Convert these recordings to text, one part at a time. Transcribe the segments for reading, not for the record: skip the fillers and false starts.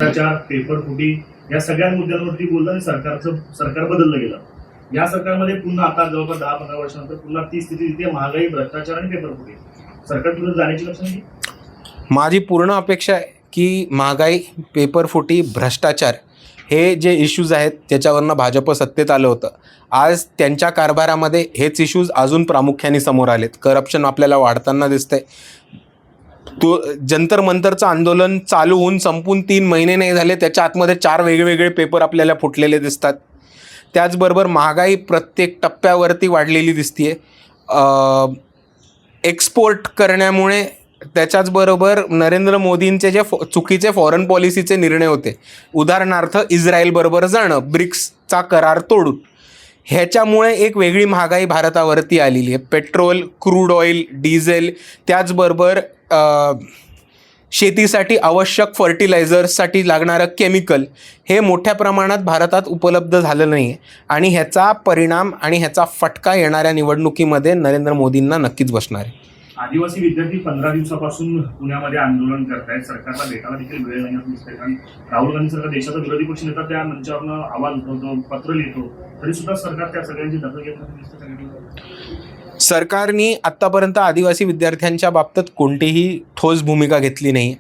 भ्रष्टाचार, पेपर फुटी या सगळ्या मुद्द्यांवरती बोलताना सरकार बदललं गेलं. या सरकारमध्ये पुन्हा आता जवळपास 10-15 वर्षानंतर पुन्हा ती स्थिती तिथे महागाई, भ्रष्टाचार आणि पेपर फुटी सरकार पुढे जाण्याची लक्षणं नाही. माझी पूर्ण अपेक्षा आहे की महागाई, पेपर फुटी, भ्रष्टाचार हे जे इश्यूज आहेत त्याच्यावरनं भाजप सत्तेत आलं होतं. आज त्यांच्या कारभारामध्ये हेच इश्यूज अजून प्रामुख्याने समोर आलेत. करप्शन आपल्याला वाढताना दिसतंय. तो जंतर मंतरचं आंदोलन चालू होऊन संपून 3 महिने नाही झाले, त्याच्या आतमध्ये 4 वेगवेगळे पेपर आपल्याला फुटलेले दिसतात. त्याचबरोबर महागाई प्रत्येक टप्प्यावरती वाढलेली दिसतीये. एक्सपोर्ट करण्यामुळे त्याच्याचबरोबर नरेंद्र मोदींचे जे चुकीचे फॉरेन पॉलिसीचे निर्णय होते, उदाहरणार्थ इस्रायलबरोबर जाणं, ब्रिक्सचा करार तोडून, ह्याच्यामुळे एक वेगळी महागाई भारतावरती आलेली आहे. पेट्रोल, क्रूड ऑइल, डिझेल, त्याचबरोबर शेतीसाठी आवश्यक फर्टिलायझर्ससाठी लागणारं केमिकल हे मोठ्या प्रमाणात भारतात उपलब्ध झालं नाही आहे. आणि ह्याचा परिणाम आणि ह्याचा फटका येणाऱ्या निवडणुकीमध्ये नरेंद्र मोदींना नक्कीच बसणार आहे. आदिवासी विद्यार्थी 15 दिवसापासून पुण्यामध्ये आंदोलन करतायत. सरकारला भेटायला देखील वेळ नाही असं दिसतंय. कारण राहुल गांधी सरकार देशाचा विरोधी पक्ष नेता त्या मंचावरनं आवाज उठवतो, पत्र लिहितो, तरी सुद्धा सरकार त्या सगळ्यांची दखल घेत नाही. सरकारने आत्तापर्यंत आदिवासी विद्यार्थ्यांच्या बाबतीत कोणतीही ठोस भूमिका घेतली नाही.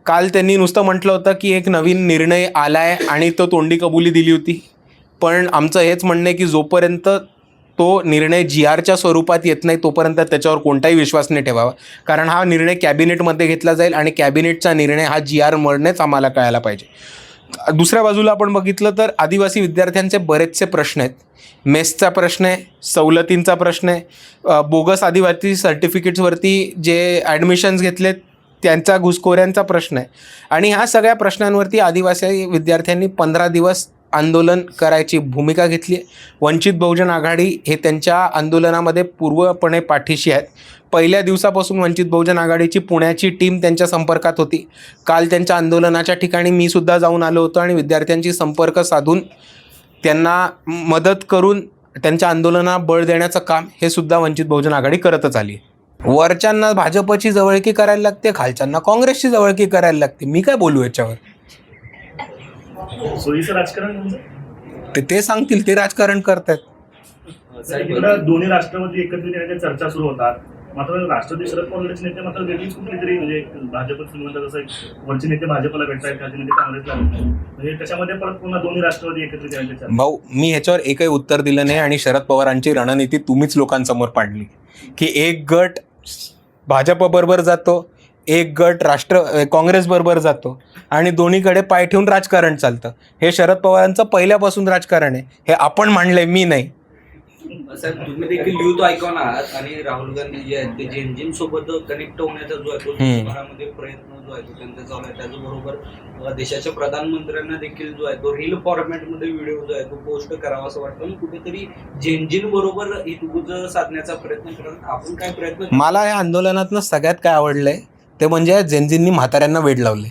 काल त्यांनी नुसतं म्हटलं होतं की एक नवीन निर्णय आला आहे आणि तो तोंडी कबुली दिली होती. पण आमचं हेच म्हणणं आहे की जोपर्यंत तो निर्णय GRच्या स्वरूपात येत नाही तोपर्यंत त्याच्यावर कोणताही विश्वास नाही ठेवावा. कारण हा निर्णय कॅबिनेटमध्ये घेतला जाईल आणि कॅबिनेटचा निर्णय हा GRमधूनच आम्हाला कळायला पाहिजे. दुसऱ्या बाजूला आपण बघितलं तर आदिवासी विद्यार्थ्यांचे बरेचसे प्रश्न आहेत. मेसचा प्रश्न आहे, सवलतींचा प्रश्न आहे, बोगस आदिवासी सर्टिफिकेट्सवरती जे ॲडमिशन्स घेतलेत त्यांचा घुसखोऱ्यांचा प्रश्न आहे. आणि ह्या सगळ्या प्रश्नांवरती आदिवासी विद्यार्थ्यांनी 15 दिवस आंदोलन करायची भूमिका घेतली आहे. वंचित बहुजन आघाडी हे त्यांच्या आंदोलनामध्ये पूर्वपणे पाठीशी आहेत. पहिल्या दिवसापासून वंचित बहुजन आघाडीची पुण्याची टीम त्यांच्या संपर्कात होती. काल त्यांच्या आंदोलनाच्या ठिकाणी मी सुद्धा जाऊन आलो होतो आणि विद्यार्थ्यांशी संपर्क साधून त्यांना मदत करून त्यांच्या आंदोलनाला बळ देण्याचं काम हे सुद्धा वंचित बहुजन आघाडी करतच आली. वरच्यांना भाजपची जवळकी करायला लागते, खालच्यांना काँग्रेसची जवळकी करायला लागते. मी काय बोलू याच्यावर? सोयीचं राजकारण ते सांगतील, ते राजकारण करतात. दोन्ही राष्ट्रवादी एकत्रित येण्याच्या चर्चा सुरू होतात. मात्र राष्ट्रवादी शरद पवारचे नेते मात्र वेगळीच कुठली तरी म्हणजे भाजप श्रीमंत जसं वरचे नेते भाजपला भेटतात, खालचे नेते काँग्रेसला भेटतात, म्हणजे त्याच्यामध्ये परत पुन्हा दोन्ही राष्ट्रवादी एकत्रित येण्याच्या. भाऊ, मी ह्याच्यावर एकही उत्तर दिलं नाही आणि शरद पवारांची रणनीती तुम्हीच लोकांसमोर पाडली की एक गट भाजपबरोबर जातो, एक गट काँग्रेसबरोबर जातो आणि दोन्हीकडे पाय ठेवून राजकारण चालतं. हे शरद पवारांचं पहिल्यापासून राजकारण आहे. हे आपण मांडलंय, मी नाही. साहेब, तुम्ही देखील युथ आयकॉन आहात आणि राहुल गांधी जे आहेत ते जेनजीन सोबत कनेक्ट होण्याचा जो आहे तो देशभरामध्ये प्रयत्न जो आहे तो त्यांचा चालू आहे. त्याचबरोबर देशाच्या प्रधानमंत्र्यांना देखील जो आहे तो रील फॉर्मॅटमध्ये व्हिडिओ जो आहे तो पोस्ट करावा असं वाटतं आणि कुठेतरी जेनजीन बरोबर हितगुज साधण्याचा प्रयत्न करत आपण काय प्रयत्न. मला या आंदोलनातनं सगळ्यात काय आवडलंय ते म्हणजे जेनजींनी म्हाताऱ्यांना वेड लावले.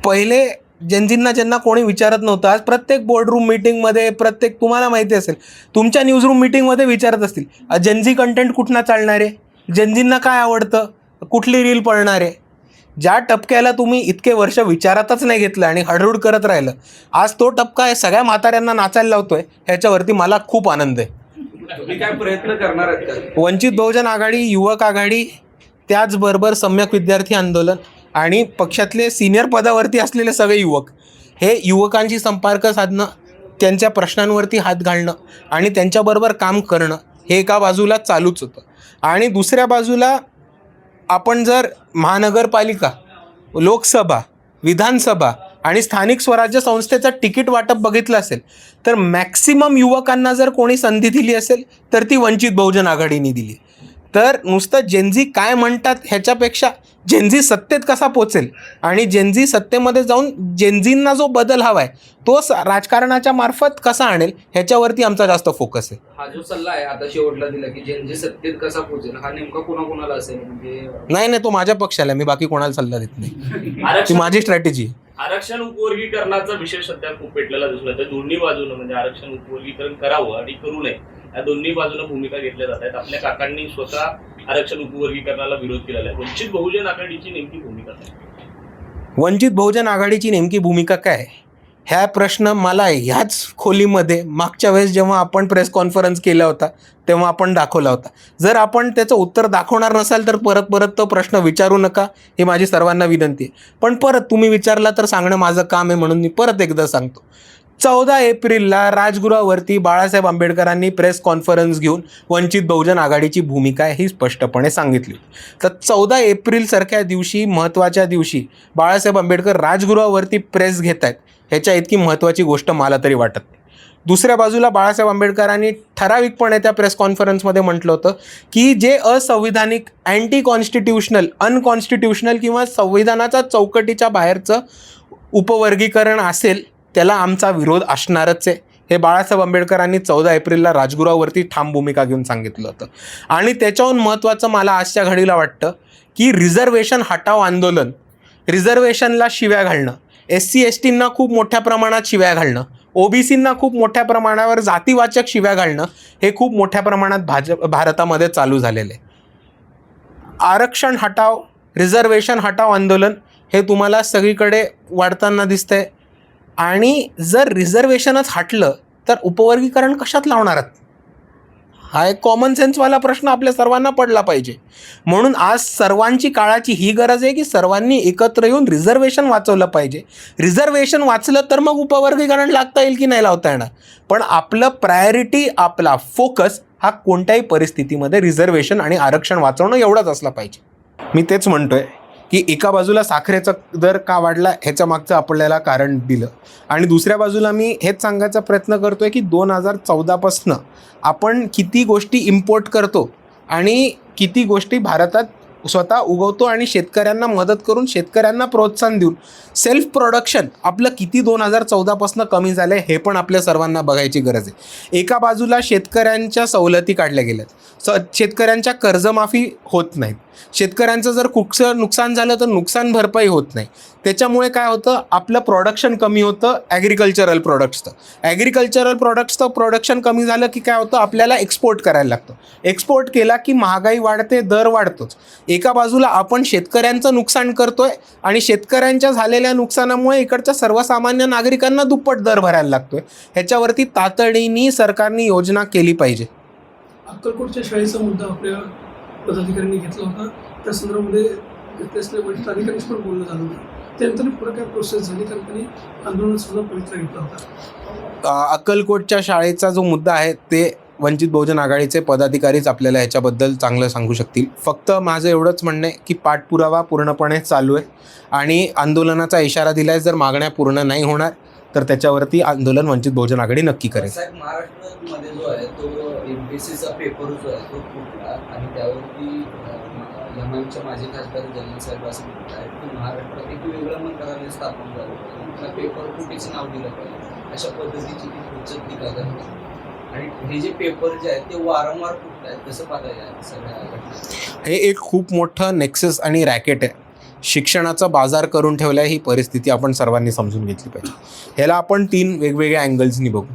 पहिले जेनजींना ज्यांना कोणी विचारत नव्हतं, आज प्रत्येक बोर्डरूम मीटिंगमध्ये, प्रत्येक तुम्हाला माहिती असेल तुमच्या न्यूजरूम मीटिंगमध्ये विचारत असतील जेनजी कंटेंट कुठनं चालणार आहे, जेनजींना काय आवडतं, कुठली रील पळणार आहे. ज्या टपक्याला तुम्ही इतके वर्ष विचारातच नाही घेतलं आणि हडहुड करत राहिलं, आज तो टपका आहे सगळ्या म्हाताऱ्यांना नाचायला लावतोय. ह्याच्यावरती मला खूप आनंद आहे. तुम्ही काय प्रयत्न करणार आहेत का? वंचित बहुजन आघाडी, युवक आघाडी, त्याचबरोबर सम्यक विद्यार्थी आंदोलन आणि पक्षातले सिनियर पदावरती असलेले सगळे युवक, हे युवकांशी संपर्क साधणं, त्यांच्या प्रश्नांवरती हात घालणं आणि त्यांच्याबरोबर काम करणं हे एका बाजूला चालूच होतं. आणि दुसऱ्या बाजूला आपण जर महानगरपालिका, लोकसभा, विधानसभा आणि स्थानिक स्वराज्य संस्थेचं तिकीट वाटप बघितलं असेल तर मॅक्सिमम युवकांना जर कोणी संधी दिली असेल तर ती वंचित बहुजन आघाडीने दिली. तर नुसतं जेनझी काय म्हणतात ह्याच्यापेक्षा जेनझी सत्तेत कसा पोचेल आणि जेनझी सत्तेमध्ये जाऊन जेनझींना जो बदल हवा आहे तो राजकारणाच्या मार्फत कसा आणेल ह्याच्यावरती आमचा जास्त फोकस आहे. हा जो सल्ला आहे आता शेवटला दिला की जेनझी सत्तेत कसा पोहोचेल, हा नेमका कोणाकोणाला असेल? म्हणजे नाही, तो माझ्या पक्षाला, मी बाकी कोणाला सल्ला देत नाही. ती माझी स्ट्रॅटेजी आहे. आरक्षण उपवर्गीकरणाचा विषय सध्या खूप पेटलेला दिसला. तर दोन्ही बाजूनं म्हणजे आरक्षण उपवर्गीकरण करावं आणि करू नये या दोन्ही बाजूनं भूमिका घेतल्या जात आहेत. आपल्या काकांनी स्वतः आरक्षण उपवर्गीकरणाला विरोध केलेला आहे. वंचित बहुजन आघाडीची नेमकी भूमिका काय? वंचित बहुजन आघाडीची नेमकी भूमिका काय, ह्या प्रश्न मला ह्याच खोलीमध्ये मागच्या वेळेस जेव्हा आपण प्रेस कॉन्फरन्स केला होता तेव्हा आपण दाखवला होता. जर आपण त्याचं उत्तर दाखवणार नसाल तर परत परत तो प्रश्न विचारू नका, ही माझी सर्वांना विनंती आहे. पण परत तुम्ही विचारला तर सांगणं माझं काम आहे, म्हणून मी परत एकदा सांगतो. 14 एप्रिलला राजगृहावरती बाळासाहेब आंबेडकरांनी प्रेस कॉन्फरन्स घेऊन वंचित बहुजन आघाडीची भूमिका ही स्पष्टपणे सांगितली. तर 14 एप्रिलसारख्या दिवशी, महत्त्वाच्या दिवशी बाळासाहेब आंबेडकर राजगृहावरती प्रेस घेत आहेत, ह्याच्या इतकी महत्त्वाची गोष्ट मला तरी वाटत नाही. दुसऱ्या बाजूला बाळासाहेब आंबेडकरांनी ठराविकपणे त्या प्रेस कॉन्फरन्समध्ये म्हटलं होतं की जे असंविधानिक, अँटी कॉन्स्टिट्यूशनल, अनकॉन्स्टिट्यूशनल किंवा संविधानाच्या चौकटीच्या बाहेरचं उपवर्गीकरण असेल त्याला आमचा विरोध असणारच आहे. हे बाळासाहेब आंबेडकरांनी 14 एप्रिलला राजगृहावरती ठाम भूमिका घेऊन सांगितलं होतं. आणि त्याच्याहून महत्त्वाचं मला आजच्या घडीला वाटतं की रिझर्वेशन हटाव आंदोलन, रिझर्वेशनला शिव्या घालणं, SC STंना खूप मोठ्या प्रमाणात शिव्या घालणं, OBCंना खूप मोठ्या प्रमाणावर जातीवाचक शिव्या घालणं, हे खूप मोठ्या प्रमाणात भारतामध्ये चालू झालेलं आहे. आरक्षण हटाव, रिझर्वेशन हटाव आंदोलन हे तुम्हाला सगळीकडे वाढताना दिसतंय. आणि जर रिझर्वेशनच हटलं तर उपवर्गीकरण कशात लावणार आहात? हा एक कॉमन सेन्सवाला प्रश्न आपल्या सर्वांना पडला पाहिजे. म्हणून आज सर्वांची काळाची ही गरज आहे की सर्वांनी एकत्र येऊन रिझर्वेशन वाचवलं पाहिजे. रिझर्वेशन वाचलं तर मग उपवर्गीकरण लागता येईल की नाही लावता येणार. पण आपलं प्रायोरिटी, आपला फोकस हा कोणत्याही परिस्थितीमध्ये रिझर्वेशन आणि आरक्षण वाचवणं एवढंच असलं पाहिजे. मी तेच म्हणतोय की एका बाजूला साखरेचा दर का वाढला ह्याच्या मागचं आपल्याला कारण दिलं, आणि दुसऱ्या बाजूला मी हेच सांगायचा प्रयत्न करतो आहे की 2014पासनं आपण किती गोष्टी इम्पोर्ट करतो आणि किती गोष्टी भारतात स्वतः उगवतो आणि शेतकऱ्यांना मदत करून, शेतकऱ्यांना प्रोत्साहन देऊन सेल्फ प्रोडक्शन आपलं किती 2014पासनं कमी झालं आहे हे पण आपल्या सर्वांना बघायची गरज आहे. एका बाजूला शेतकऱ्यांच्या सवलती काढल्या गेल्यात, शेतकऱ्यांच्या कर्जमाफी होत नाहीत, शेतकऱ्यांचं जर कुठचं नुकसान झालं तर नुकसान भरपाई होत नाही. त्याच्यामुळे काय होतं, आपलं प्रोडक्शन कमी होतं ॲग्रिकल्चरल प्रोडक्ट्सचं प्रोडक्शन कमी झालं की काय होतं, आपल्याला एक्सपोर्ट करायला लागतं. एक्सपोर्ट केला की महागाई वाढते, दर वाढतोच. एका बाजूला आपण शेतकऱ्यांचं नुकसान करतोय आणि शेतकऱ्यांच्या झालेल्या नुकसानामुळे इकडच्या सर्वसामान्य नागरिकांना दुप्पट दर भरायला लागतोय. ह्याच्यावरती तातडीने सरकारने योजना केली पाहिजे. अक्कलकोटच्या शाळेचा मुद्दा आपल्या पदाधिकाऱ्यांनी घेतला होता. त्या संदर्भामध्ये तिथले वरिष्ठ अधिकाऱ्यांशी पण बोलणं झालं होतं. त्यानंतर पुढे काय प्रोसेस झाली, कारण त्यांनी आंदोलनात सुद्धा पवित्रा घेतला होता. अक्कलकोटच्या शाळेचा जो मुद्दा आहे ते वंचित बहुजन आघाडीचे पदाधिकारीच आपल्याला ह्याच्याबद्दल चांगलं सांगू शकतील. फक्त माझं एवढंच म्हणणं आहे की पाठपुरावा पूर्णपणे चालू आहे आणि आंदोलनाचा इशारा दिला आहे. जर मागण्या पूर्ण नाही होणार तर त्याच्यावरती आंदोलन वंचित बहुजन आघाडी नक्की करेल. साहेब, महाराष्ट्रामध्ये जो आहे तो MPSCचा पेपर जो आहे तो फुटला आणि त्यावरती एमआयएमचे माजी खासदार जलील साहेब असं म्हणत आहेत की महाराष्ट्रात एक वेगळं मंत्रालय स्थापन झालं पाहिजे, त्या पेपर फुटीचं नाव दिलं पाहिजे, अशा पद्धतीची ती पुढचं टीका करतात. आणि हे जे पेपर जे आहेत ते वारंवार फुटत आहेत, कसं पाहता या सगळ्या घटना? हे एक खूप मोठं नेक्सस आणि रॅकेट आहे. शिक्षणाचा बाजार करून ठेवला आहे, ही परिस्थिती आपण सर्वांनी समजून घेतली पाहिजे. ह्याला आपण 3 वेगवेगळ्या अँगल्सनी बघू.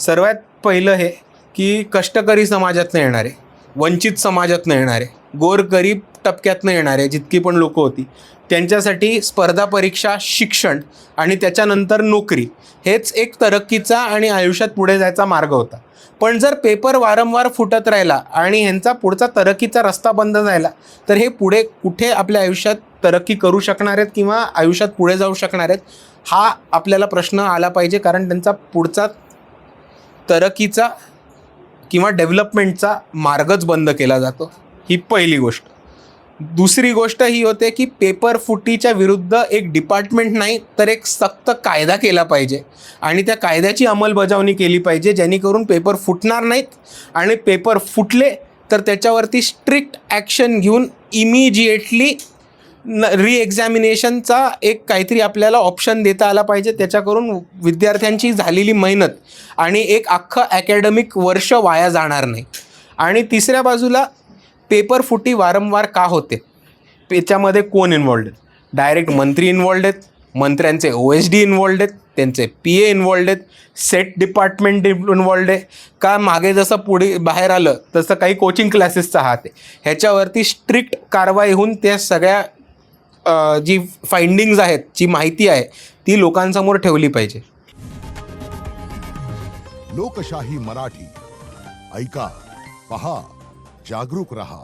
सर्वात पहिलं हे की कष्टकरी समाजातनं येणारे, वंचित समाजातनं येणारे, गोरगरीब टप्प्यातनं येणारे जितकी पण लोकं होती त्यांच्यासाठी स्पर्धा परीक्षा, शिक्षण आणि त्याच्यानंतर नोकरी हेच एक तरक्कीचा आणि आयुष्यात पुढे जायचा मार्ग होता. पण जर पेपर वारंवार फुटत राहिला आणि ह्यांचा पुढचा तरक्कीचा रस्ता बंद झाला तर हे पुढे कुठे आपल्या आयुष्यात तरक्की करू शकणार आहेत किंवा आयुष्यात पुढे जाऊ शकणार आहेत, हा आपल्याला प्रश्न आला पाहिजे. कारण त्यांचा पुढचा तरक्कीचा किंवा डेव्हलपमेंटचा मार्गच बंद केला जातो. ही पहिली गोष्ट. दुसरी गोष्ट ही होते की पेपर फुटीच्या विरुद्ध एक डिपार्टमेंट नाही तर एक सक्त कायदा केला पाहिजे आणि त्या कायद्याची अंमलबजावणी केली पाहिजे, जेणेकरून पेपर फुटणार नाहीत आणि पेपर फुटले तर त्याच्यावरती स्ट्रिक्ट ॲक्शन घेऊन इमिजिएटली रिएक्झॅमिनेशनचा एक काहीतरी आपल्याला ऑप्शन देता आला पाहिजे. त्याच्याकरून विद्यार्थ्यांची झालेली मेहनत आणि एक अख्खं ॲकॅडमिक वर्ष वाया जाणार नाही. आणि तिसऱ्या बाजूला पेपर फुटी वारंवार का होते, याच्यामध्ये कोण इन्वॉल्ड आहेत? डायरेक्ट मंत्री इन्वॉल्ड आहेत, मंत्र्यांचे OSD इन्वॉल्ड आहेत, त्यांचे PA इन्वॉल्ड आहेत, सेट डिपार्टमेंट इन्वॉल्ड आहे का, मागे जसं पुढे बाहेर आलं तसं काही कोचिंग क्लासेसचा हात आहे? ह्याच्यावरती स्ट्रिक्ट कारवाई होऊन त्या सगळ्या जी फाइंडिंग्ज आहेत, जी माहिती आहे ती लोकांसमोर ठेवली पाहिजे. लोकशाही मराठी ऐका, पहा, जागरूक रहा.